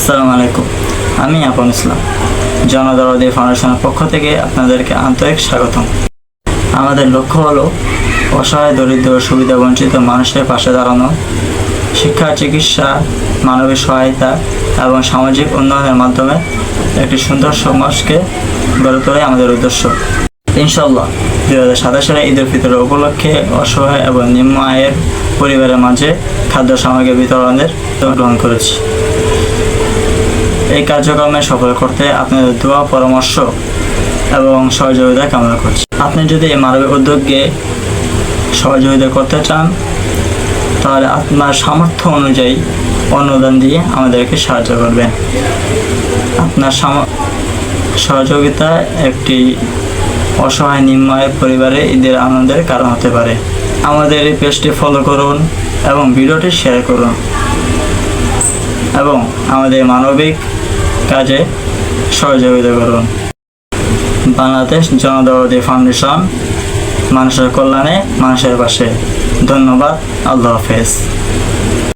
আসসালামু আলাইকুম। আমি আপন ইসলাম জনদরদি ফাউন্ডেশনের পক্ষ থেকে আপনাদেরকে আন্তরিক স্বাগতম। আমাদের লক্ষ্য হলো অসহায়, দরিদ্র, সুবিধা বঞ্চিত মানুষের পাশে দাঁড়ানো, শিক্ষা, চিকিৎসা, মানবিক সহায়তা এবং সামাজিক উন্নয়নের মাধ্যমে একটি সুন্দর সমাজকে গড়ে তোলাই আমাদের উদ্দেশ্য। ইনশাআল্লাহ 2027 সালে ঈদ উল ফিতর উপলক্ষে অসহায় এবং নিম্ন আয়ের পরিবারের মাঝে খাদ্য সামগ্রী বিতরণের গ্রহণ করেছি। এই কার্যক্রমে সফল করতে আপনাদের দোয়া, পরামর্শ এবং সহযোগিতা কামনা করছি। আপনি যদি এই মানবিক উদ্যোগে সহযোগিতা করতে চান তাহলে আপনার সামর্থ্য অনুযায়ী অনুদান দিয়ে আমাদেরকে সাহায্য করবেন। আপনার সহযোগিতা একটি অসহায় নিম্ন আয়ের পরিবারে ঈদের আনন্দের কারণ হতে পারে। আমাদের এই পেজটি ফলো করুন এবং ভিডিওটি শেয়ার করুন এবং আমাদের মানবিক কাজে সহযোগিতা করুন। বাংলাদেশ জনদরদি ফাউন্ডেশন, মানুষের কল্যাণে মানুষের পাশে। ধন্যবাদ। আল্লাহ হাফেজ।